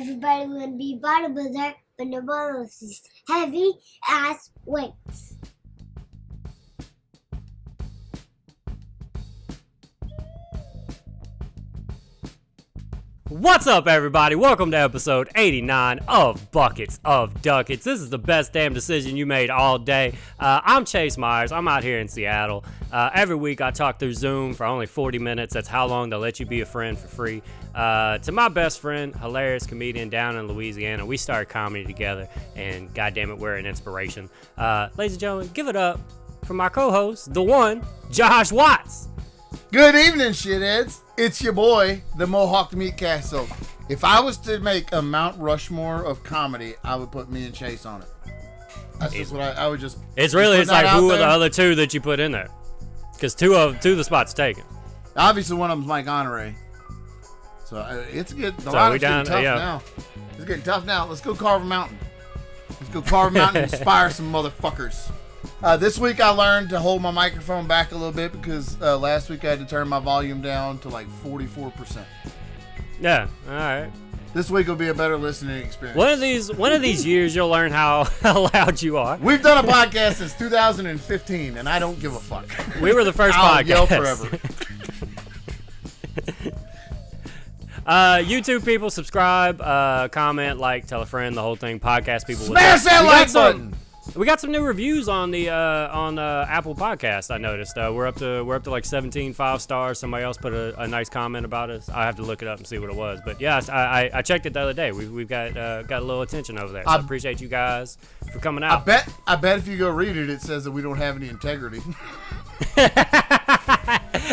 Everybody want to be bodybuilder, but nobody wants these heavy ass weights. What's up, everybody? Welcome to episode 89 of Buckets of Duckets. This is the best damn decision you made all day. I'm Chase Myers. I'm out here in Seattle. Every week I talk through Zoom for only 40 minutes. That's how long they'll let you be a friend for free. To my best friend, hilarious comedian down in Louisiana. We started comedy together, and goddamn it, we're an inspiration. Ladies and gentlemen, give it up for my co-host, the one, Josh Watts. Good evening, shitheads. It's your boy, the Mohawk Meat Castle. If I was to make a Mount Rushmore of comedy, I would put me and Chase on it. That's just what I would just. It's like who are the other two that you put in there? Because two of the spots taken. Obviously, one of them's Mike Honore. So it's good. The so we lineup's down getting tough now. It's getting tough now. Let's go carve a mountain. Let's go carve a mountain and inspire some motherfuckers. This week I learned to hold my microphone back a little bit because last week I had to turn my volume down to like 44%. Yeah, all right. This week will be a better listening experience. One of these years you'll learn how loud you are. We've done a podcast since 2015, and I don't give a fuck. We were the first I'll podcast. Yell forever. YouTube people, subscribe, comment, like, tell a friend, the whole thing. Podcast people, smash that like button. We got some new reviews on the Apple Podcast. I noticed we're up to like 17 5-stars. Somebody else put a nice comment about us. I have to look it up and see what it was. But yeah, I checked it the other day. We've got a little attention over there. So I appreciate you guys for coming out. I bet if you go read it, it says that we don't have any integrity.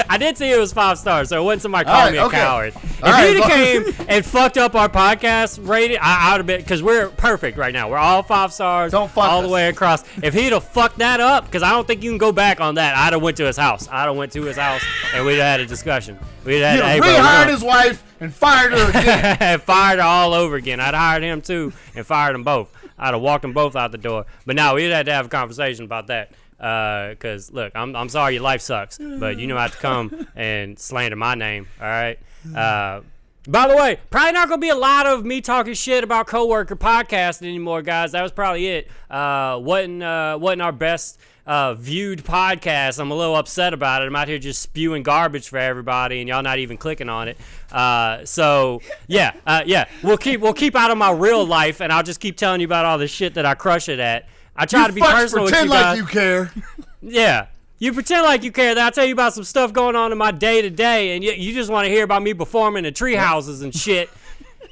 I did see it was 5 stars, so it wasn't somebody calling me a coward. If you'd have came and fucked up our podcast rating, I would have been, because we're perfect right now. We're all 5 stars, don't fuck all us. The way across. If he'd have fucked that up, because I don't think you can go back on that, I'd have went to his house. And we'd have had a discussion. We'd have had, rehired his wife and fired her again. And fired her all over again. I'd hired him too and fired them both. I'd have walked them both out the door. But no, we'd had to have a conversation about that. Because look, I'm sorry your life sucks, but you know how to come and slander my name, all right? By the way, probably not gonna be a lot of me talking shit about coworker podcasting anymore, guys. That was probably it. Wasn't our best viewed podcast. I'm a little upset about it. I'm out here just spewing garbage for everybody, and y'all not even clicking on it. So yeah. We'll keep out of my real life, and I'll just keep telling you about all the shit that I crush it at. I try to be personal with you guys. Pretend like you care. Yeah. You pretend like you care. Then I'll tell you about some stuff going on in my day-to-day, and you just want to hear about me performing in tree houses and shit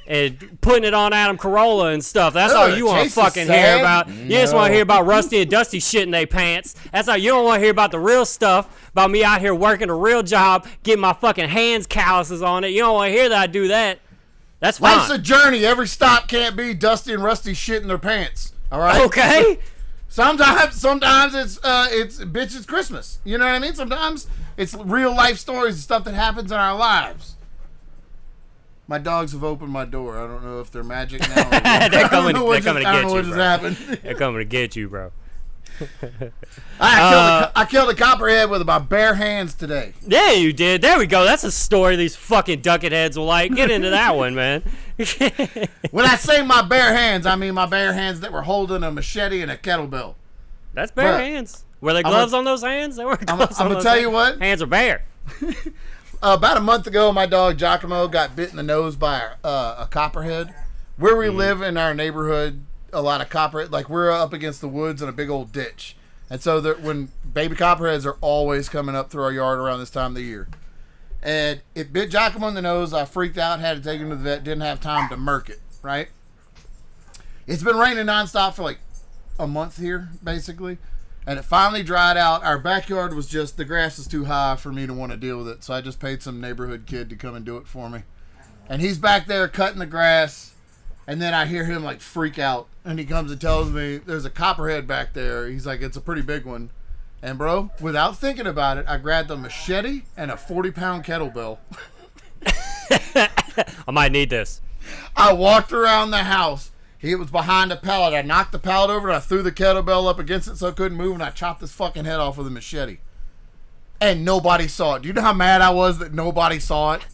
and putting it on Adam Carolla and stuff. That's all you want to fucking hear about. No. You just want to hear about Rusty and Dusty shit in their pants. That's all. You don't want to hear about the real stuff, about me out here working a real job, getting my fucking hands calluses on it. You don't want to hear that I do that. That's fine. Life's a journey. Every stop can't be Dusty and Rusty shit in their pants. All right. Okay. Sometimes it's bitch, it's Christmas. You know what I mean? Sometimes it's real life stories and stuff that happens in our lives. My dogs have opened my door. I don't know if they're magic now. They're coming to get you, bro. Happened. They're coming to get you, bro. I killed a copperhead with my bare hands today. Yeah, you did. There we go. That's a story these fucking ducket heads will like. Get into that one, man. When I say my bare hands, I mean my bare hands that were holding a machete and a kettlebell. That's bare hands. Were there gloves on those hands? There were gloves I'm gonna tell you what. Hands are bare. About a month ago, my dog Giacomo got bit in the nose by a copperhead. Where we live in our neighborhood, a lot of copperhead. Like we're up against the woods in a big old ditch, and so when baby copperheads are always coming up through our yard around this time of the year. And it bit Giacomo in the nose. I freaked out, had to take him to the vet, didn't have time to murk it, right? It's been raining nonstop for like a month here, basically. And it finally dried out. Our backyard was just, the grass is too high for me to want to deal with it. So I just paid some neighborhood kid to come and do it for me. And he's back there cutting the grass. And then I hear him like freak out. And he comes and tells me, there's a copperhead back there. He's like, it's a pretty big one. And bro, without thinking about it, I grabbed a machete and a 40-pound kettlebell. I might need this. I walked around the house. He was behind a pallet. I knocked the pallet over and I threw the kettlebell up against it so I couldn't move, and I chopped his fucking head off with a machete. And nobody saw it. Do you know how mad I was that nobody saw it?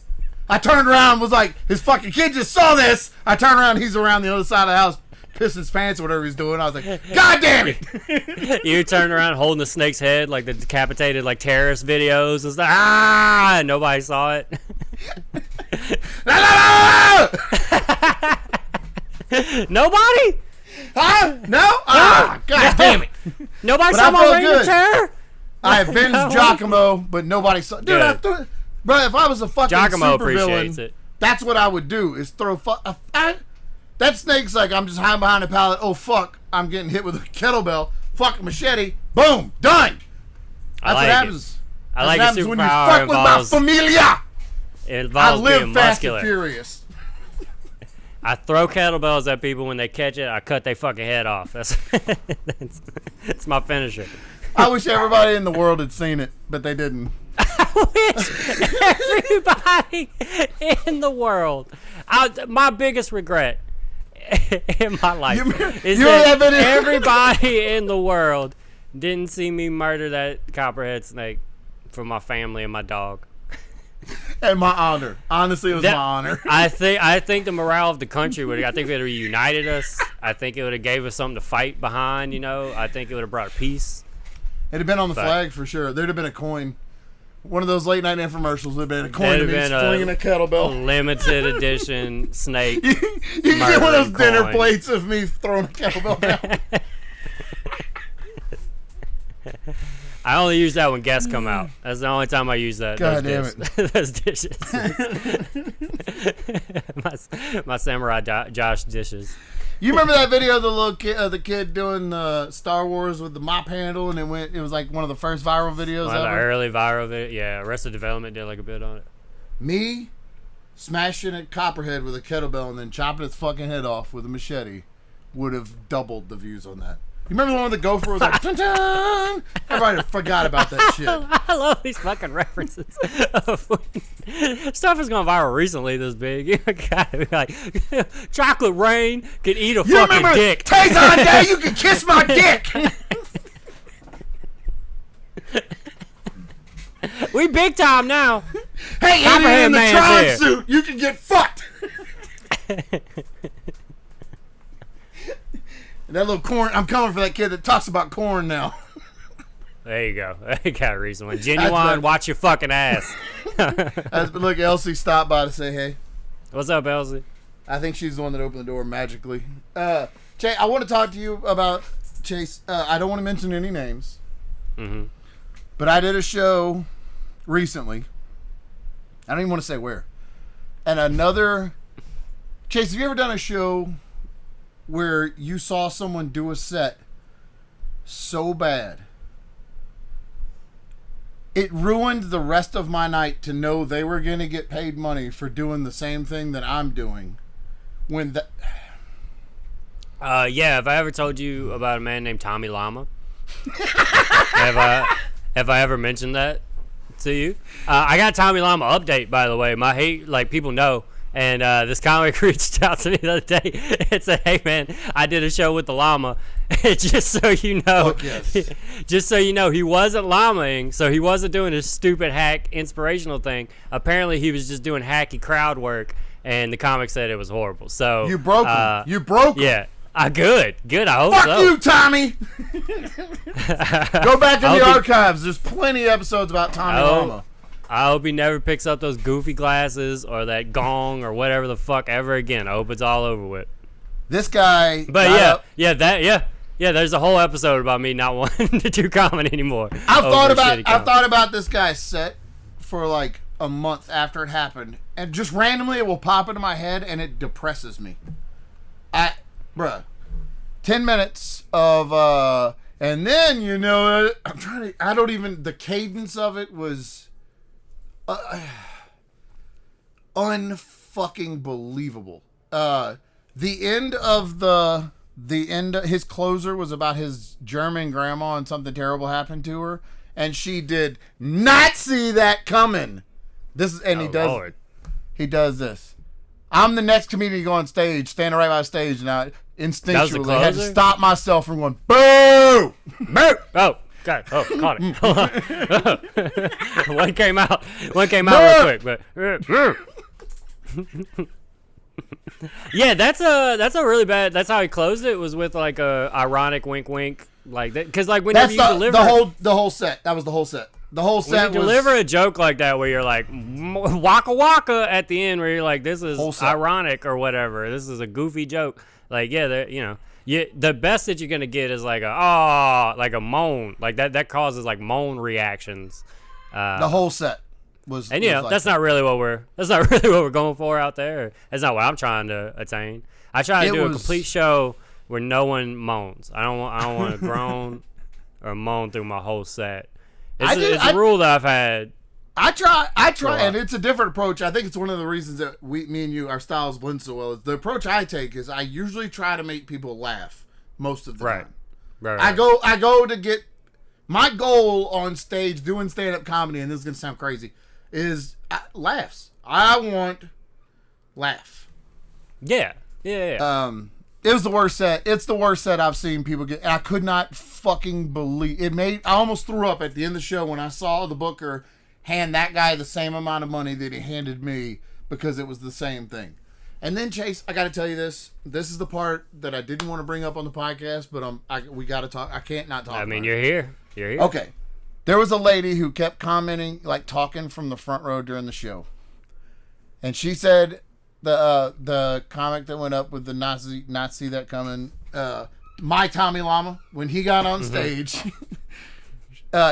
I turned around and was like, his fucking kid just saw this. I turned around, he's around the other side of the house, pissing his pants or whatever he's doing. I was like, God damn it! You turned around holding the snake's head like the decapitated like terrorist videos. It's like, ah, nobody saw it. Nobody? Huh? No? Ah, God damn it! Nobody But saw I my felt reign good. of terror? I avenged Giacomo, but nobody saw. Dude, I Good. threw. Bro, if I was a fucking Giacomo super appreciates villain, it. that's what I would do. Is throw. That snake's like, I'm just hiding behind a pallet. Oh fuck! I'm getting hit with a kettlebell. Fuck, machete. Boom, done. I That's like what it. happens. I like That's your what happens when you superpower fuck with my involves, familia. it I involves live being fast muscular. and furious. I throw kettlebells at people. When they catch it, I cut their fucking head off. That's my finisher. I wish everybody in the world had seen it, but they didn't. I wish everybody in the world. My biggest regret in my life is you that remember that video? everybody in the world didn't see me murder that copperhead snake for my family and my dog. And my honor. Honestly, it was That- my honor. I think the morale of the country would. I think it would have united us. I think it would have gave us something to fight behind. You know, I think it would have brought peace. It'd have been on the But- flag for sure. There'd have been a coin. One of those late night infomercials would have been a coin There'd of me have been flinging a kettlebell. Limited edition snake. You can get one of those murdering dinner coin. plates of me throwing a kettlebell down. I only use that when guests come out. That's the only time I use that. God those damn those dishes. my samurai Josh dishes. You remember that video of the little kid, the kid doing Star Wars with the mop handle, and it was like one of the first viral videos One of the ever. early viral video. Yeah, Arrested Development did like a bit on it. Me smashing a copperhead with a kettlebell and then chopping its fucking head off with a machete would have doubled the views on that. You remember the one with the gopher was like, dun dun? Everybody forgot about that shit. I love these fucking references. Stuff has gone viral recently this big. You gotta be like, chocolate rain could eat a You fucking remember dick. Tazon Day? You can kiss my dick. We big time now. Hey, Copperhead Idiot in the man's Tron here. suit, you can get fucked. And that little corn, I'm coming for that kid that talks about corn now. There you go. You got a reason. When That's Genuine, right. watch your fucking ass. Look, Elsie stopped by to say hey. What's up, Elsie? I think she's the one that opened the door magically. Chase, I want to talk to you about Chase. I don't want to mention any names, but I did a show recently. I don't even want to say where. And another Chase, have you ever done a show where you saw someone do a set so bad it ruined the rest of my night to know they were going to get paid money for doing the same thing that I'm doing? When the Yeah, have I ever told you about a man named Tommy Llama? have I ever mentioned that to you? I got Tommy Llama update, by the way. My hate, like, people know. And this comic reached out to me the other day and said, "Hey man, I did a show with the llama. Just so you know, Fuck yes. just so you know, he wasn't llamaing, so he wasn't doing his stupid hack inspirational thing. Apparently, he was just doing hacky crowd work, and the comic said it was horrible. So you broke him. You broke him. Yeah, good. I hope Fuck so. you, Tommy. Go back in I the hope he- archives. There's plenty of episodes about Tommy Oh. Llama. I hope he never picks up those goofy glasses or that gong or whatever the fuck ever again. I hope it's all over with. This guy. But got yeah, up- there's a whole episode about me not wanting to do comedy anymore. I've over shitty comedy. thought about this guy's set for like a month after it happened, and just randomly it will pop into my head, and it depresses me. Bruh, 10 minutes of and then the cadence of it was unfucking believable. His closer was about his German grandma and something terrible happened to her, and she did not see that coming. Lord. He does this. I'm the next comedian to go on stage, standing right by the stage, and I instinctually had to closer? stop myself from going boo. Boo! Oh, God. Oh, caught it. Hold on. One came out real quick, but Yeah, that's a really bad. That's how he closed it. Was with like a ironic wink, wink, like that. Because like whenever That's you deliver the whole set. That was the whole set. The whole when set you deliver a joke like that, where you're like waka waka at the end, where you're like, this is ironic or whatever. This is a goofy joke. Like yeah, you know. The best that you're gonna get is like like a moan, like that causes like moan reactions. The whole set was, and you know, like that's not really what we're going for out there. That's not what I'm trying to attain. I try to do a complete show where no one moans. I don't want to groan or moan through my whole set. It's a rule that I've had. I try, and it's a different approach. I think it's one of the reasons that me and you, our styles blend so well. Is the approach I take is I usually try to make people laugh most of the time. Right. I go to get my goal on stage doing stand-up comedy, and this is gonna sound crazy, is laughs. I want laugh. Yeah. It was the worst set. It's the worst set I've seen people get. I could not fucking believe it. I almost threw up at the end of the show when I saw the booker hand that guy the same amount of money that he handed me because it was the same thing. And then Chase, I got to tell you this. This is the part that I didn't want to bring up on the podcast, but we got to talk. I can't not talk. I mean, you're here. You're here. Okay. There was a lady who kept commenting, like talking from the front row during the show, and she said the comic that went up with the not see that coming, my Tommy Llama, when he got on stage.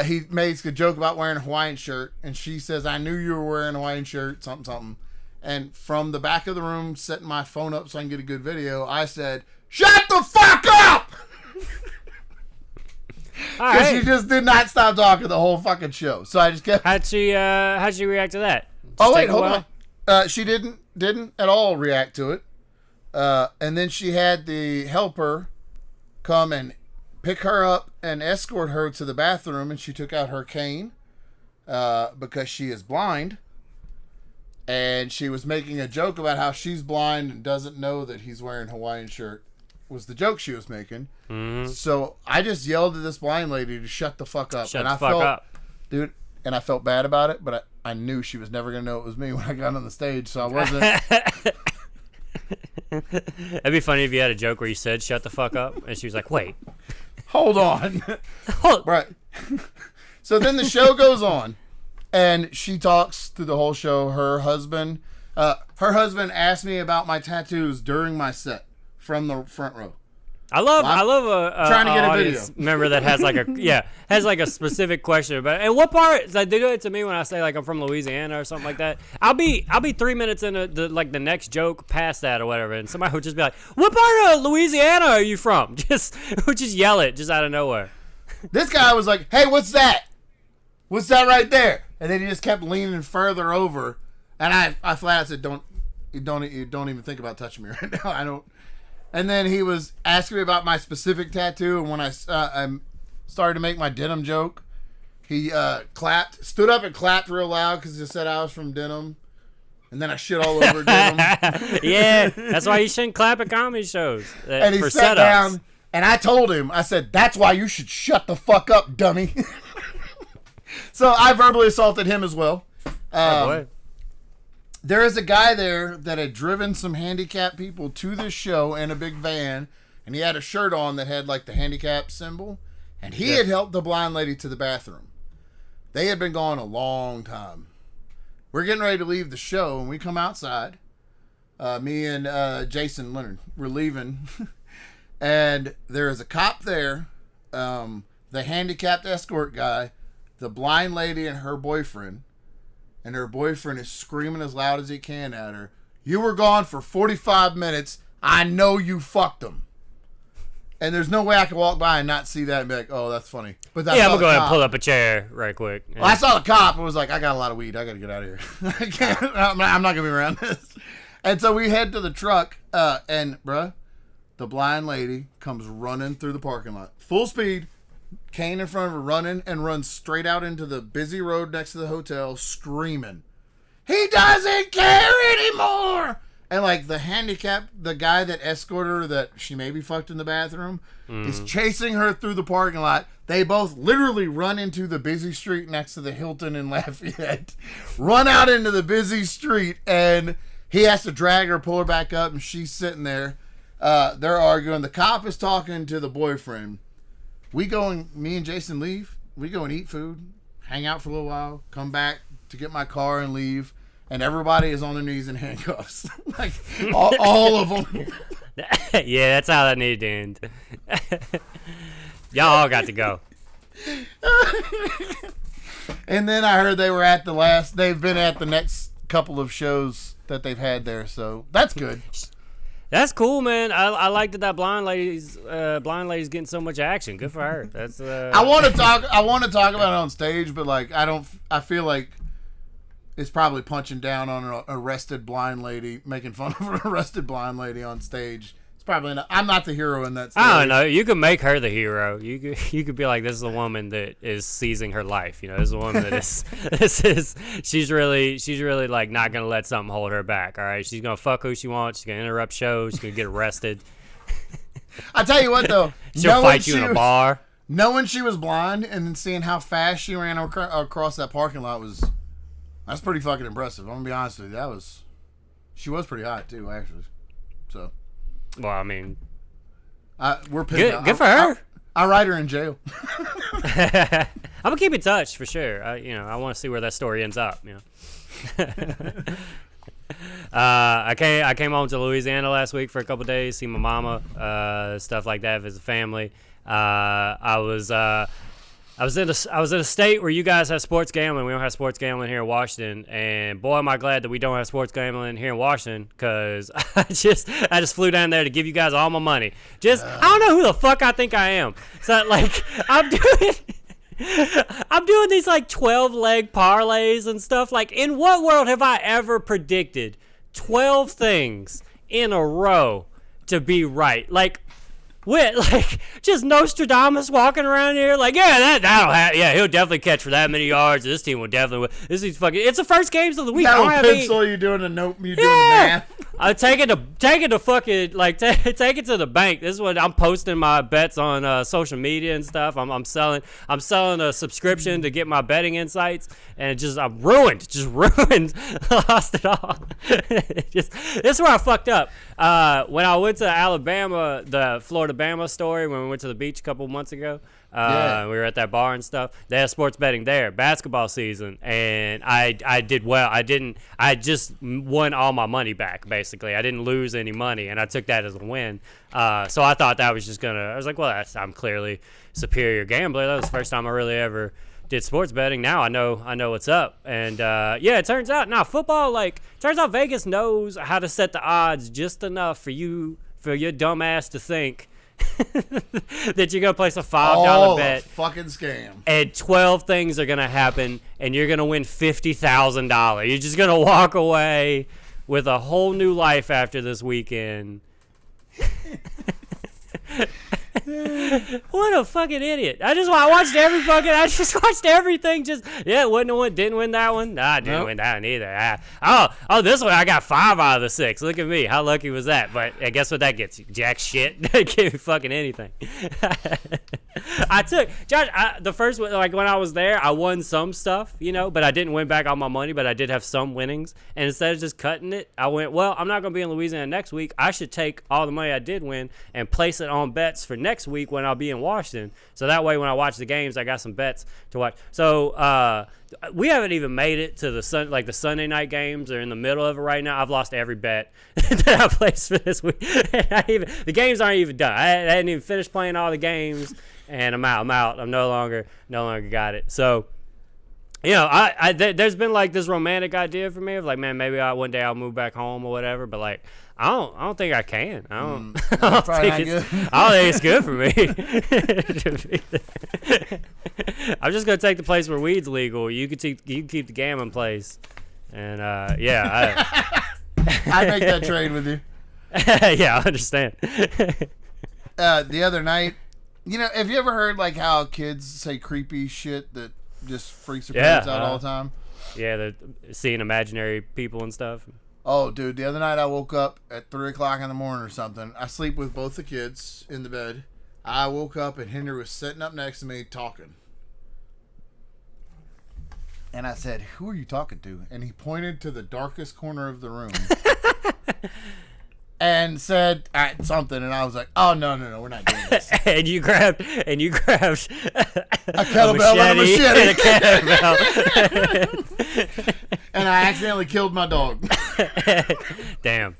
He makes a joke about wearing a Hawaiian shirt, and she says, I knew you were wearing a Hawaiian shirt, something. And from the back of the room, setting my phone up so I can get a good video, I said, shut the fuck up! Because she just did not stop talking the whole fucking show. So I just kept... How'd she react to that? Wait, hold on. She didn't at all react to it. And then she had the helper come and pick her up and escort her to the bathroom, and she took out her cane because she is blind, and she was making a joke about how she's blind and doesn't know that he's wearing a Hawaiian shirt was the joke she was making. So I just yelled at this blind lady to shut the fuck up. Dude, and I felt bad about it, but I knew she was never going to know it was me when I got on the stage, so I wasn't... It'd be funny if you had a joke where you said shut the fuck up, and she was like, wait. Hold on. Right. So then the show goes on, and she talks through the whole show. Her husband asked me about my tattoos during my set from the front row. I love a trying to get a video member that has like a specific question about it. And what part? Like, they do it to me when I say like I'm from Louisiana or something like that. I'll be 3 minutes into the next joke past that or whatever, and somebody would just be like, "What part of Louisiana are you from?" Just yell it just out of nowhere. This guy was like, "Hey, what's that? What's that right there?" And then he just kept leaning further over, and I flat out said, "Don't even think about touching me right now. I don't." And then he was asking me about my specific tattoo, and when I started to make my denim joke, he stood up and clapped real loud because he said I was from denim, and then I shit all over denim. Yeah, that's why you shouldn't clap at comedy shows. And he sat down, and I told him, I said, that's why you should shut the fuck up, dummy. So I verbally assaulted him as well. Oh boy. There is a guy there that had driven some handicapped people to this show in a big van, and he had a shirt on that had like the handicap symbol, and he had helped the blind lady to the bathroom. They had been gone a long time. We're getting ready to leave the show, and we come outside. Me and Jason Leonard, we're leaving, and there is a cop there, the handicapped escort guy, the blind lady and her boyfriend. And her boyfriend is screaming as loud as he can at her, "You were gone for 45 minutes. I know you fucked him." And there's no way I can walk by and not see that and be like, "Oh, that's funny." But I'm gonna go ahead and pull up a chair right quick. Yeah. Well, I saw the cop and was like, "I got a lot of weed. I gotta get out of here. I can't. I'm not gonna be around this." And so we head to the truck, and bruh, the blind lady comes running through the parking lot, full speed. Cane in front of her, running, and runs straight out into the busy road next to the hotel, screaming, "He doesn't care anymore!" And like the guy that escorted her, that she maybe fucked in the bathroom, is chasing her through the parking lot. They both literally run into the busy street next to the Hilton in Lafayette, run out into the busy street, and He has to drag her, pull her back up, and she's sitting there. They're arguing. The cop is talking to the boyfriend. Me and Jason leave. We go and eat food, hang out for a little while, come back to get my car and leave. And everybody is on their knees in handcuffs. Like, all of them. Yeah, that's how that needed to end. Y'all all got to go. And then I heard they've been at the next couple of shows that they've had there, so that's good. That's cool, man. I like that blind lady's getting so much action. Good for her. That's I want to talk about it on stage, but like I feel like it's probably punching down on an arrested blind lady, making fun of an arrested blind lady on stage. It's probably not. I'm not the hero in that story. I don't know. You could make her the hero. You could be like, this is a woman that is seizing her life. You know, this is a woman that is she's really like not gonna let something hold her back. All right, she's gonna fuck who she wants. She's gonna interrupt shows. She's gonna get arrested. I tell you what though, she'll fight you in a bar. Knowing she was blind and then seeing how fast she ran across that parking lot that's pretty fucking impressive. I'm gonna be honest with you. She was pretty hot too, actually. So, well, I mean, we're pissed. Good for her. I write her in jail. I'm gonna keep in touch for sure. I want to see where that story ends up. You know. I came home to Louisiana last week for a couple days, see my mama, stuff like that, visit family. I was in a state where you guys have sports gambling. We don't have sports gambling here in Washington, and boy, am I glad that we don't have sports gambling here in Washington, because I just flew down there to give you guys all my money. I don't know who the fuck I think I am. So like I'm doing these like 12-leg parlays and stuff. Like, in what world have I ever predicted 12 things in a row to be right? Like, just Nostradamus walking around here, like, he'll definitely catch for that many yards. This team will definitely win. This is fucking. It's the first games of the week. That pencil, you're doing the note. You're doing the math. I take it to fucking take it to the bank. This is what I'm posting my bets on social media and stuff. I'm selling a subscription to get my betting insights, and I'm ruined. Lost it all. This is where I fucked up. When I went to Alabama, the Florida-Bama story, when we went to the beach a couple months ago, we were at that bar and stuff. They had sports betting there, basketball season, and I did well. I just won all my money back, basically. I didn't lose any money, and I took that as a win. So I thought that was I was like, well, I'm clearly superior gambler. That was the first time I really ever did sports betting. Now I know what's up. And it turns out Vegas knows how to set the odds just enough for your dumb ass to think that you're gonna place a $5 bet. Fucking scam. And 12 things are gonna happen, and you're gonna win $50,000. You're just gonna walk away with a whole new life after this weekend. What a fucking idiot. I just watched everything. Didn't win that one. Nah, I didn't win that one either. This one I got 5 out of the 6. Look at me. How lucky was that? But guess what that gets you? Jack shit. That gave me fucking anything. The first one, like when I was there, I won some stuff, but I didn't win back all my money, but I did have some winnings. And instead of just cutting it, I went, well, I'm not going to be in Louisiana next week. I should take all the money I did win and place it on bets for next week when I'll be in Washington. So that way when I watch the games, I got some bets to watch. So we haven't even made it to the Sunday night games are in the middle of it right now. I've lost every bet that I placed for this week. The games aren't even done. I hadn't even finished playing all the games, and I'm out. I'm no longer got it. So, there's been like this romantic idea for me of like, man, maybe one day I'll move back home or whatever. But like, I don't think I can. I don't think it's good for me. I'm just gonna take the place where weed's legal. You can keep the gambling place, and I make that trade with you. Yeah, I understand. The other night, have you ever heard like how kids say creepy shit that just freaks their parents out all the time? Yeah, they're seeing imaginary people and stuff. Oh, dude, the other night I woke up at 3 o'clock in the morning or something. I sleep with both the kids in the bed. I woke up and Henry was sitting up next to me talking. And I said, who are you talking to? And he pointed to the darkest corner of the room. and said something, and I was like, "Oh no, we're not doing this." and you grabbed a kettlebell and a machete, and a kettlebell. and I accidentally killed my dog. Damn,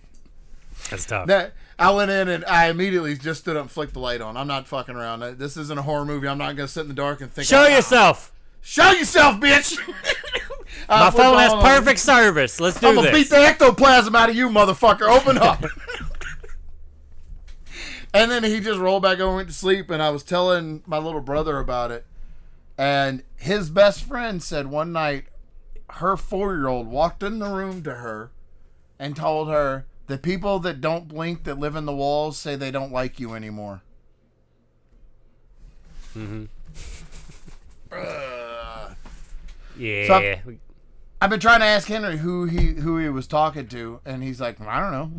that's tough. I went in and I immediately just stood up and flicked the light on. I'm not fucking around. This isn't a horror movie. I'm not gonna sit in the dark and think. Show yourself. Show yourself, bitch. My phone has perfect service. Let's do I'm this. gonna beat the ectoplasm out of you, motherfucker. Open up. And then he just rolled back over and went to sleep, and I was telling my little brother about it. And his best friend said one night her 4-year-old walked in the room to her and told her, the people that don't blink that live in the walls say they don't like you anymore. Mm-hmm. Yeah. So I've been trying to ask Henry who he was talking to, and he's like, I don't know.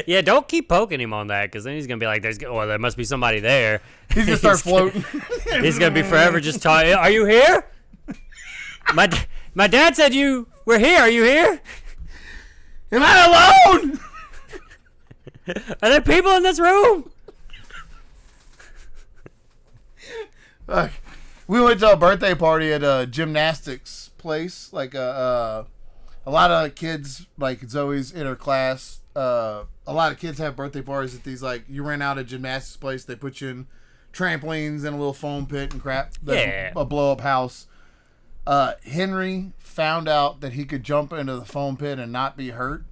Yeah, don't keep poking him on that, because then he's gonna be like, there must be somebody there. He's gonna start floating. He's gonna be forever just talking. Are you here? My dad said you were here. Are you here? Am I alone? Are there people in this room? We went to a birthday party at a gymnastics place. Like a lot of kids, like Zoe's in her class. A lot of kids have birthday parties at these. Like you rent out a gymnastics place. They put you in trampolines and a little foam pit and crap. Yeah. A blow up house. Henry found out that he could jump into the foam pit and not be hurt.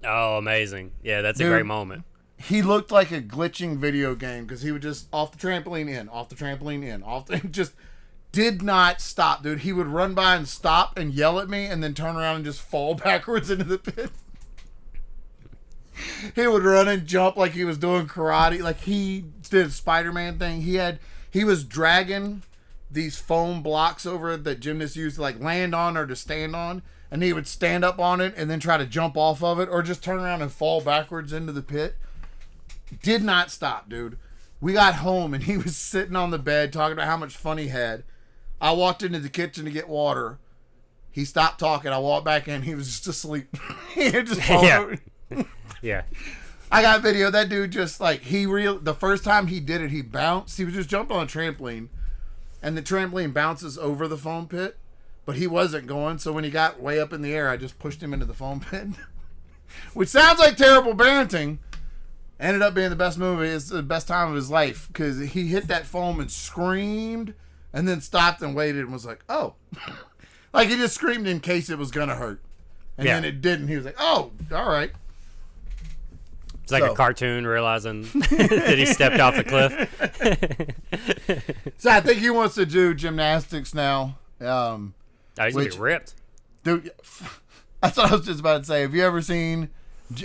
Oh, amazing. Yeah, that's Dude, a great moment. He looked like a glitching video game because he would just off the trampoline in, off the trampoline in, just did not stop, dude. He would run by and stop and yell at me and then turn around and just fall backwards into the pit. He would run and jump like he was doing karate, like he did a Spider-Man thing. He was dragging these foam blocks over that gymnasts use to like land on or to stand on, and he would stand up on it and then try to jump off of it or just turn around and fall backwards into the pit. Did not stop, dude. We got home and he was sitting on the bed talking about how much fun he had. I walked into the kitchen to get water. He stopped talking. I walked back in. He was just asleep. He had just fallen over. Yeah. I got video. That dude just like the first time he did it, he bounced. He was just jumping on a trampoline, and the trampoline bounces over the foam pit, but he wasn't going. So when he got way up in the air, I just pushed him into the foam pit, which sounds like terrible parenting. Ended up being the best movie. It's the best time of his life because he hit that foam and screamed, and then stopped and waited and was like, "Oh," like he just screamed in case it was gonna hurt, and then it didn't. He was like, "Oh, all right." It's like a cartoon realizing that he stepped off the cliff. So I think he wants to do gymnastics now. He's gonna be ripped. Dude, that's what I was just about to say. Have you ever seen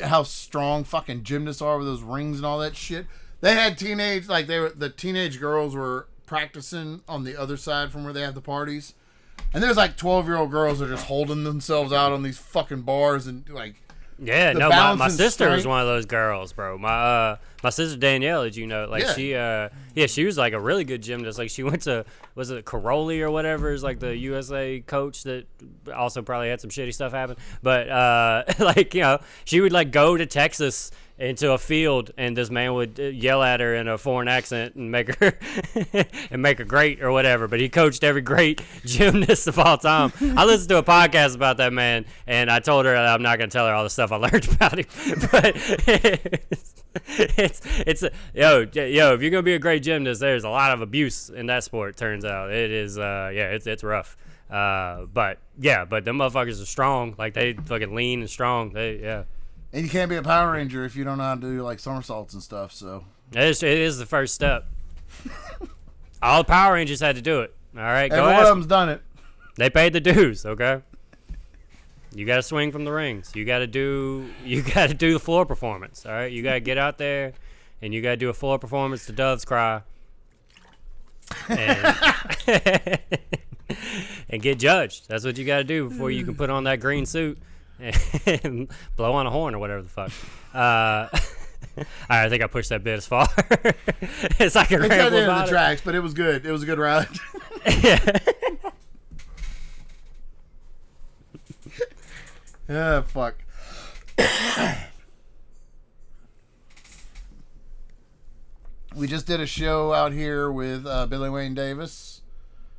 how strong fucking gymnasts are with those rings and all that shit? They had the teenage girls were practicing on the other side from where they have the parties. And there's like 12-year-old girls that are just holding themselves out on these fucking bars and like... Yeah, no, my sister was one of those girls, bro. My sister Danielle, as you know, like she was like a really good gymnast. Like she went to, was it Caroli or whatever, is like the USA coach that also probably had some shitty stuff happen. But like, you know, she would like go to Texas into a field and this man would yell at her in a foreign accent and make her great or whatever. But he coached every great gymnast of all time. I listened to a podcast about that man and I told her that I'm not going to tell her all the stuff I learned about him. But if you're going to be a great gymnast, there's a lot of abuse in that sport, turns out. It is, it's rough. But them motherfuckers are strong. Like they fucking lean and strong. And you can't be a Power Ranger if you don't know how to do like somersaults and stuff. So it is the first step. All the Power Rangers had to do it. All right, go every ask one of them's done it. They paid the dues. Okay, you got to swing from the rings. You got to do the floor performance. All right, you got to get out there and you got to do a floor performance to Dove's Cry. And, and get judged. That's what you got to do before you can put on that green suit and blow on a horn or whatever the fuck. I think I pushed that bit as far. It's like a ramble at the end about of the tracks, but it was good. It was a good ride. Yeah. Yeah, fuck. We just did a show out here with Billy Wayne Davis.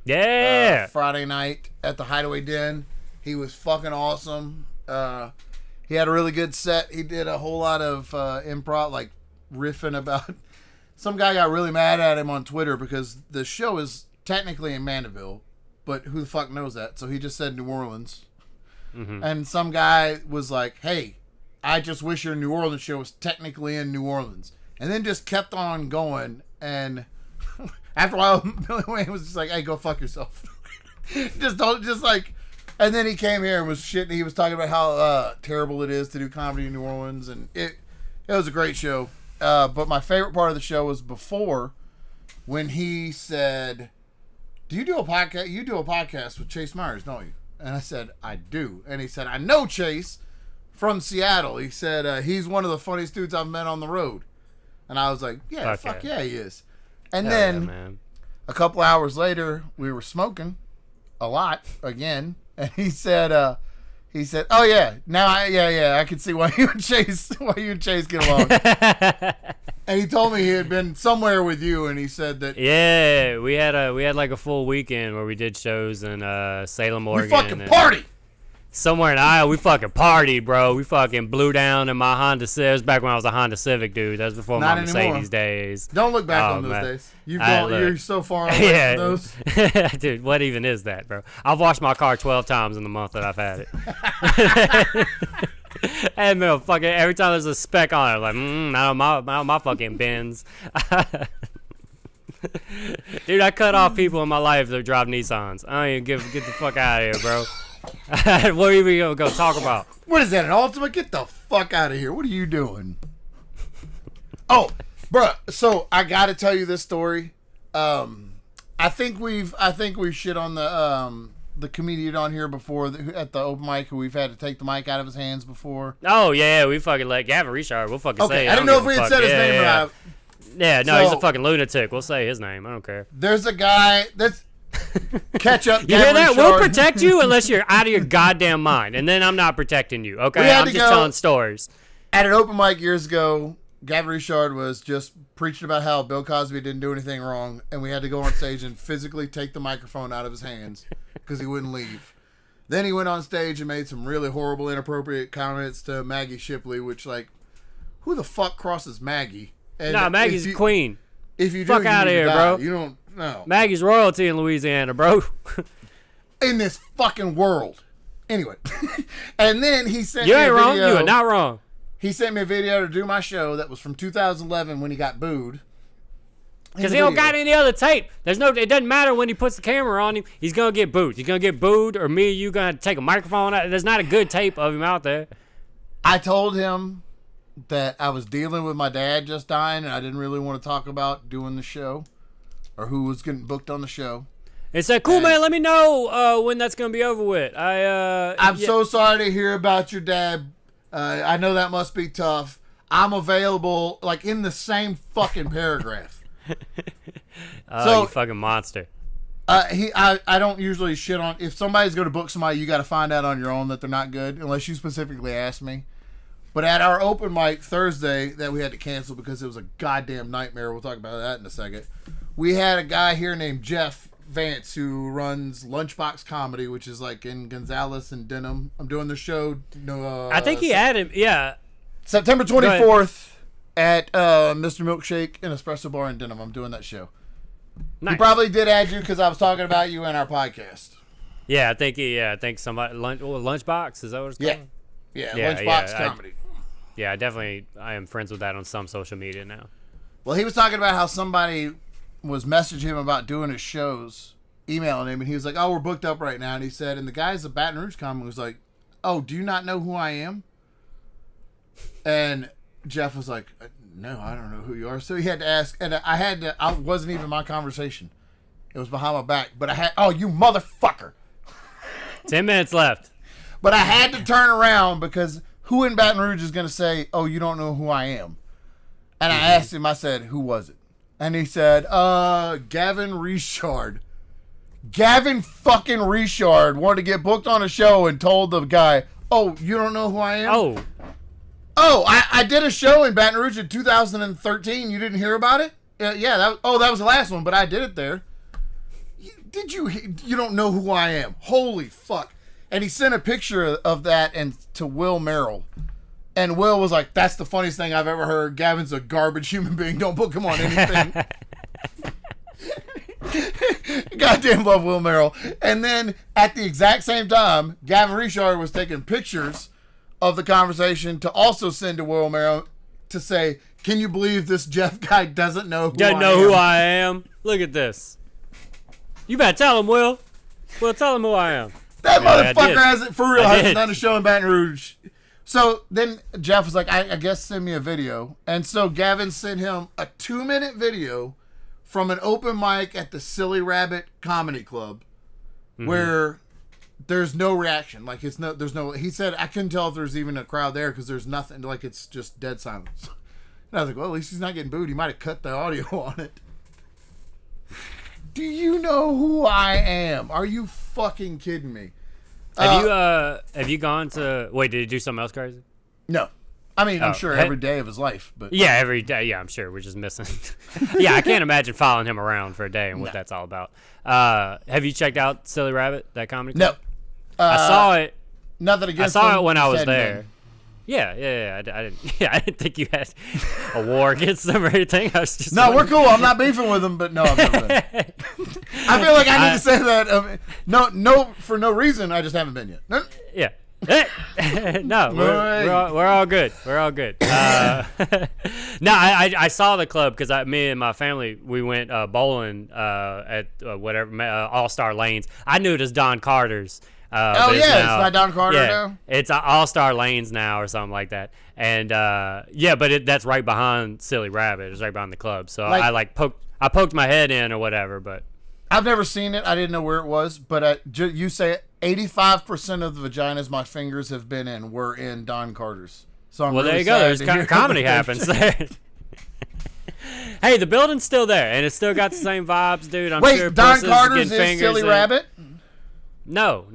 Yeah. Friday night at the Hideaway Den. He was fucking awesome. He had a really good set. He did a whole lot of improv, like riffing about. Some guy got really mad at him on Twitter because the show is technically in Mandeville, but who the fuck knows that? So he just said New Orleans. Mm-hmm. And some guy was like, hey, I just wish your New Orleans show was technically in New Orleans. And then just kept on going. And after a while, Billy Wayne was just like, hey, go fuck yourself. And then he came here and was shitting. He was talking about how terrible it is to do comedy in New Orleans. And it was a great show. But my favorite part of the show was before when he said, do you do a podcast? You do a podcast with Chase Myers, don't you? And I said, I do. And he said, I know Chase from Seattle. He said, he's one of the funniest dudes I've met on the road. And I was like, yeah, fuck yeah, he is. And then a couple hours later, we were smoking a lot again. And he said, oh yeah, now I can see why you and Chase get along. And he told me he had been somewhere with you, and he said that we had like a full weekend where we did shows in Salem, Oregon. We fucking party. Somewhere in Iowa, we fucking partied, bro. We fucking blew down in my Honda Civic. It was back when I was a Honda Civic, dude. That was before my Mercedes days. Don't look back on those days. You're so far away from those. Dude, what even is that, bro? I've washed my car 12 times in the month that I've had it. And man, fucking every time there's a speck on it, I'm like, not on my fucking bins. Dude, I cut off people in my life that drive Nissans. I don't even get the fuck out of here, bro. What are we gonna go talk about? What is that, an Ultima? Get the fuck out of here. What are you doing? Oh, bro. So I gotta tell you this story. I think we've shit on the comedian on here before at the open mic who we've had to take the mic out of his hands before. Oh yeah, we fucking let Gavin Richard. We'll fucking say it. I didn't know if we had said his name or not. Yeah, no, he's a fucking lunatic. We'll say his name. I don't care. There's a guy that's catch up. You hear that? We'll protect you unless you're out of your goddamn mind, and then I'm not protecting you. Okay, I'm just telling stories. At an open mic years ago, Gavin Richard was just preaching about how Bill Cosby didn't do anything wrong, and we had to go on stage and physically take the microphone out of his hands because he wouldn't leave. Then he went on stage and made some really horrible, inappropriate comments to Maggie Shipley, which, like, who the fuck crosses Maggie? And nah, Maggie's queen. If you fuck out of here, bro. You don't know. Maggie's royalty in Louisiana, bro. In this fucking world. Anyway. And then he sent me a video. You ain't wrong. You are not wrong. He sent me a video to do my show that was from 2011 when he got booed. Because he don't got any other tape. It doesn't matter when he puts the camera on him. He's going to get booed. He's going to get booed, or me or you going to take a microphone out. There's not a good tape of him out there. I told him that I was dealing with my dad just dying, and I didn't really want to talk about doing the show or who was getting booked on the show. He said, cool, man, let me know when that's going to be over with. I'm so sorry to hear about your dad. I know that must be tough. I'm available, like, in the same fucking paragraph. So, you fucking monster. I don't usually shit on... If somebody's going to book somebody, you got to find out on your own that they're not good, unless you specifically ask me. But at our open mic Thursday that we had to cancel because it was a goddamn nightmare, we'll talk about that in a second, we had a guy here named Jeff Vance who runs Lunchbox Comedy, which is like in Gonzales and Denham. I'm doing the show. I think he had him, yeah. September 24th at Mr. Milkshake and Espresso Bar in Denham. I'm doing that show. Nice. He probably did add you because I was talking about you in our podcast. Yeah, I think somebody... Lunchbox, is that what it's called? Yeah, Lunchbox Comedy. I am friends with that on some social media now. Well, he was talking about how somebody was messaging him about doing his shows, emailing him, and he was like, oh, we're booked up right now. And he said, and the guys at Baton Rouge Comedy was like, oh, do you not know who I am? And Jeff was like, no, I don't know who you are. So he had to ask, and I wasn't even my conversation. It was behind my back. But you motherfucker. 10 minutes left. But I had to turn around because who in Baton Rouge is going to say, oh, you don't know who I am? And I asked him, I said, who was it? And he said, Gavin Richard. Gavin fucking Richard wanted to get booked on a show and told the guy, oh, you don't know who I am? Oh, Oh, I did a show in Baton Rouge in 2013. You didn't hear about it? Yeah. That was the last one, but I did it there. Did you? You don't know who I am? Holy fuck! And he sent a picture of that and to Will Merrill, and Will was like, "That's the funniest thing I've ever heard. Gavin's a garbage human being. Don't book him on anything." Goddamn love Will Merrill. And then at the exact same time, Gavin Richard was taking pictures of the conversation to also send to Will Merrill to say, "Can you believe this Jeff guy doesn't know who I am? Look at this. You better tell him, Will. Will, tell him who I am." That motherfucker hasn't done a show in Baton Rouge. So then Jeff was like, I guess send me a video. And so Gavin sent him a 2-minute video from an open mic at the Silly Rabbit Comedy Club where there's no reaction. Like he said, I couldn't tell if there's even a crowd there because there's nothing, like it's just dead silence. And I was like, well, at least he's not getting booed. He might have cut the audio on it. Do you know who I am? Are you fucking kidding me? Have you gone to, wait, did he do something else crazy? No. I mean, I'm sure every day of his life, but yeah, every day. Yeah, I'm sure we're just missing. Yeah, I can't imagine following him around for a day and what that's all about. Have you checked out Silly Rabbit, that comedy club? No. I saw it. Nothing against I saw him, it when I was said there. none. Yeah. I didn't think you had a war against them or anything. I was just No, we're cool. I'm not beefing with him, but no, I've never been. I feel like I need to say that. No, for no reason. I just haven't been yet. No. Yeah. No, we're all good. We're all good. No, I saw the club because me and my family, we went bowling at whatever All Star Lanes. I knew it as Don Carter's. It's not Don Carter now. It's All Star Lanes now or something like that. And but that's right behind Silly Rabbit. It's right behind the club. So I poked my head in or whatever. But I've never seen it. I didn't know where it was. But you say 85% of the vaginas my fingers have been in were in Don Carter's. So I'm well, really there you go. There's comedy that happens there. Hey, the building's still there, and it's still got the same vibes, dude. I'm sure Don pussies Carter's getting is Silly Rabbit? No.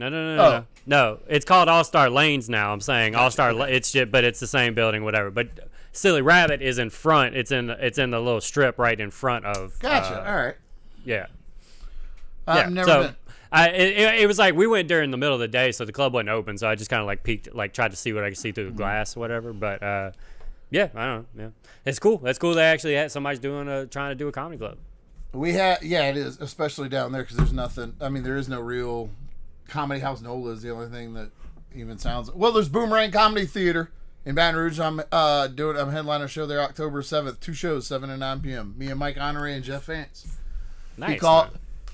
No, it's called All Star Lanes now. I'm saying All Star. It's just, but it's the same building, whatever. But Silly Rabbit is in front. It's in the little strip right in front of. Gotcha. All right. Yeah. I've never been. It was like we went during the middle of the day, so the club wasn't open. So I just kind of like peeked, like tried to see what I could see through the glass, or whatever. But yeah, I don't know. Yeah, it's cool. That's cool. They actually had somebody's trying to do a comedy club. It is, especially down there because there's nothing. I mean, there is no real comedy house. NOLA is the only thing that even sounds. Well, there's Boomerang Comedy Theater in Baton Rouge. I'm headlining a show there October 7th. 2 shows, 7 and 9 p.m. Me and Mike Honore and Jeff Vance. Nice.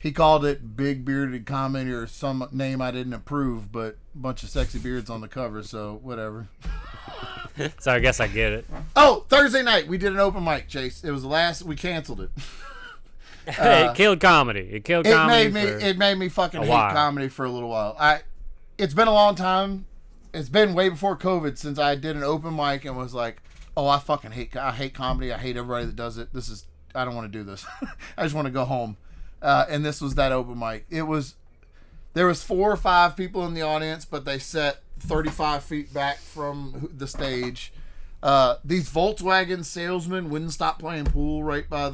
He called it Big Bearded Comedy or some name I didn't approve, but a bunch of sexy beards on the cover, so whatever. So I guess I get it. Oh, Thursday night we did an open mic, Chase. It was the last. We canceled it. It killed comedy. It made me fucking hate comedy for a little while. It's been a long time. It's been way before COVID since I did an open mic and was like, oh, I hate comedy. I hate everybody that does it. I don't want to do this. I just want to go home. And this was that open mic. There was 4 or 5 people in the audience, but they sat 35 feet back from the stage. These Volkswagen salesmen wouldn't stop playing pool right by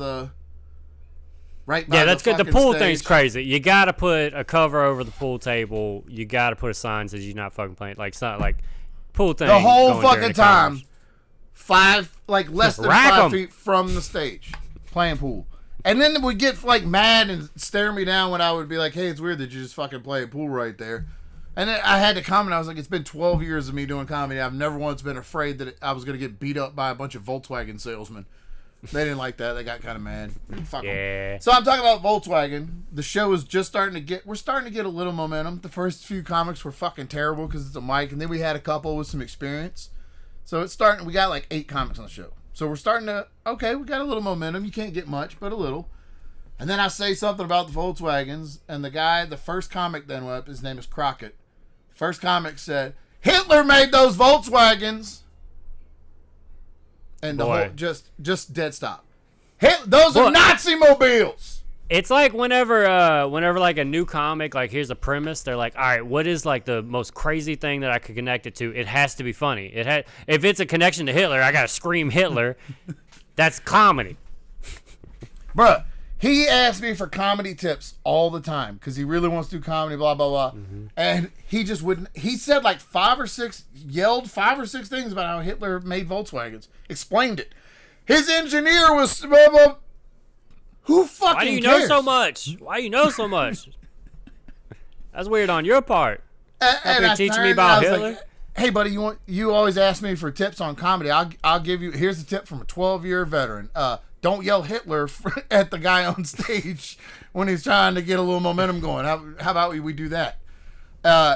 that's good. The pool stage. thing's crazy. You gotta put a cover over the pool table. You gotta put a sign that says you're not fucking playing. Like it's not like pool thing. The whole fucking time, less than 5 feet from the stage, playing pool. And then would get like mad and stare me down when I would be like, "Hey, it's weird that you just fucking play a pool right there." And then I had to comment. I was like, "It's been 12 years of me doing comedy. I've never once been afraid that I was gonna get beat up by a bunch of Volkswagen salesmen." They didn't like that. They got kind of mad. Fuck 'em. Yeah. So I'm talking about Volkswagen. The show is just starting to get. We're starting to get a little momentum. The first few comics were fucking terrible because it's a mic, and then we had a couple with some experience. So it's starting. We got like 8 comics on the show. So we're starting to. Okay, we got a little momentum. You can't get much, but a little. And then I say something about the Volkswagens, and the first comic then went up. His name is Crockett. First comic said, "Hitler made those Volkswagens." And the whole just dead stop. Those are Nazi mobiles. It's like whenever like a new comic, like here's a premise, they're like, all right, what is like the most crazy thing that I could connect it to? It has to be funny. If it's a connection to Hitler, I gotta scream Hitler. That's comedy. Bruh, he asks me for comedy tips all the time because he really wants to do comedy, blah, blah, blah. Mm-hmm. And he just wouldn't. He said like 5 or 6 things about how Hitler made Volkswagens. Explained it. His engineer was... Who fucking Why do you cares? know so much? Why do you know so much? That's weird on your part. And I teaching turned me and about I was Hitler? like, hey, buddy, you always ask me for tips on comedy. I'll give you... Here's a tip from a 12-year veteran. Don't yell Hitler at the guy on stage when he's trying to get a little momentum going. How about we do that?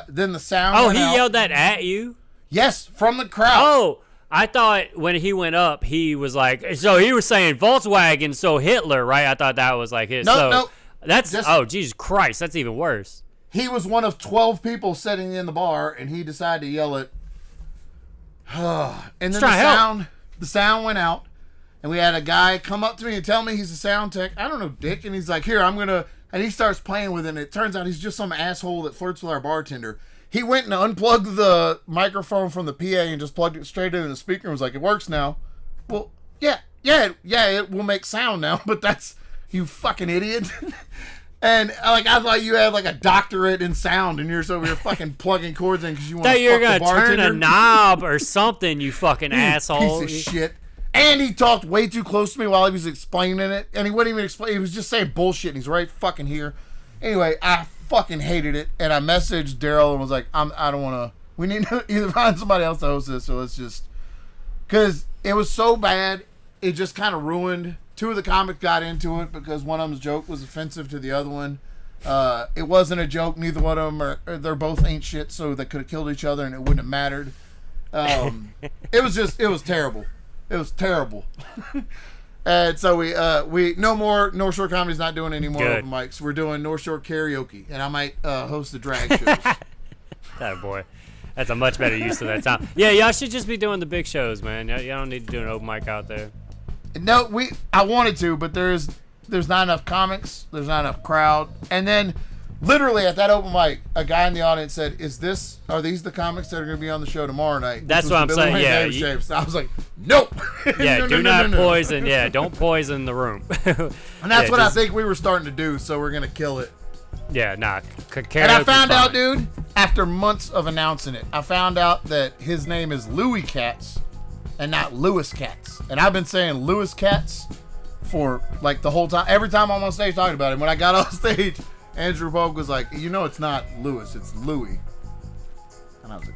Then the sound. Oh, went he out. yelled that at you? Yes, from the crowd. Oh, I thought when he went up, he was like, so he was saying Volkswagen, so Hitler, right? I thought that was like his. No. That's oh, Jesus Christ, that's even worse. He was one of 12 people sitting in the bar, and he decided to yell it. And then the sound went out. And we had a guy come up to me and tell me he's a sound tech. I don't know, dick. And he's like, here, and he starts playing with it. And it turns out he's just some asshole that flirts with our bartender. He went and unplugged the microphone from the PA and just plugged it straight into the speaker and was like, it works now. Well, yeah, it will make sound now, but that's, you fucking idiot. And like, I thought you had like a doctorate in sound and you're just over here fucking plugging cords in because you want to fuck the bartender. Thought you were going to turn a knob or something, you fucking asshole. Piece of shit. And he talked way too close to me while he was explaining it. And he wouldn't even explain. He was just saying bullshit. And he's right fucking here. Anyway, I fucking hated it. And I messaged Daryl and was like, I don't want to. We need to either find somebody else to host this or let's just. Because it was so bad. It just kind of ruined. 2 of the comics got into it because one of them's joke was offensive to the other one. It wasn't a joke. Neither one of them they're both ain't shit. So they could have killed each other and it wouldn't have mattered. It was terrible. It was terrible. And so we no more North Shore Comedy's not doing any more open mics. We're doing North Shore Karaoke, and I might host the drag shows. Oh boy, that's a much better use of that time. Yeah, y'all should just be doing the big shows, man. Y'all don't need to do an open mic out there. No, I wanted to, but there's not enough comics. There's not enough crowd, and then. Literally at that open mic, a guy in the audience said, are these the comics that are going to be on the show tomorrow night? That's what I'm saying, yeah. I was like, nope. Yeah, do not poison, don't poison the room. And that's what I think we were starting to do, so we're going to kill it. Yeah, nah. And I found out, dude, after months of announcing it, I found out that his name is Louis Katz and not Lewis Katz. And I've been saying Lewis Katz for like the whole time. Every time I'm on stage talking about him. When I got off stage... Andrew Pogue was like, it's not Lewis, it's Louis. And I was like,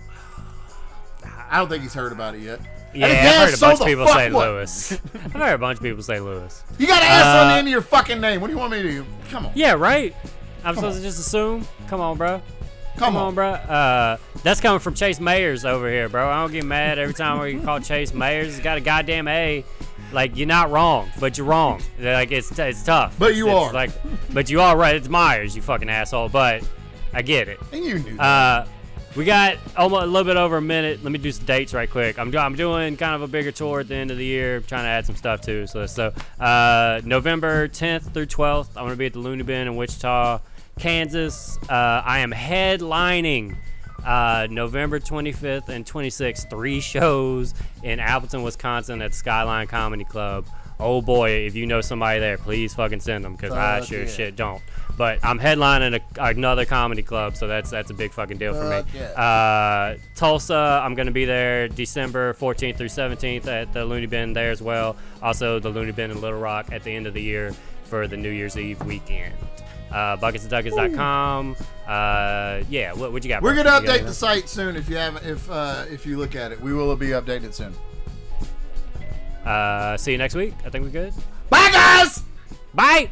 I don't think he's heard about it yet. Yeah, I've heard a bunch of people say Lewis. I've heard a bunch of people say Lewis. You got to ask on the end of your fucking name. What do you want me to do? Come on. Yeah, right. I'm supposed to just assume? Come on, bro. Come on, bro. That's coming from Chase Mayers over here, bro. I don't get mad every time we call Chase Mayers. He's got a goddamn A. Like, you're not wrong, but you're wrong. Like, it's tough. But you are. Like, but you are right. It's Myers, you fucking asshole. But I get it. And you knew that. We got almost a little bit over a minute. Let me do some dates right quick. I'm doing kind of a bigger tour at the end of the year. I'm trying to add some stuff too. So November 10th through 12th, I'm going to be at the Looney Bin in Wichita, Kansas. I am headlining November 25th and 26th, 3 shows in Appleton, Wisconsin at Skyline Comedy Club. Oh boy, if you know somebody there, please fucking send them because I sure shit don't. But I'm headlining another comedy club, so that's a big fucking deal for me. Yeah. Tulsa, I'm going to be there December 14th through 17th at the Looney Bin there as well. Also, the Looney Bin in Little Rock at the end of the year for the New Year's Eve weekend. Bucketsandduckets.com. Yeah, what you got? We're gonna update the site soon. If you haven't, if you look at it, we will be updated soon. See you next week. I think we're good. Bye, guys. Bye.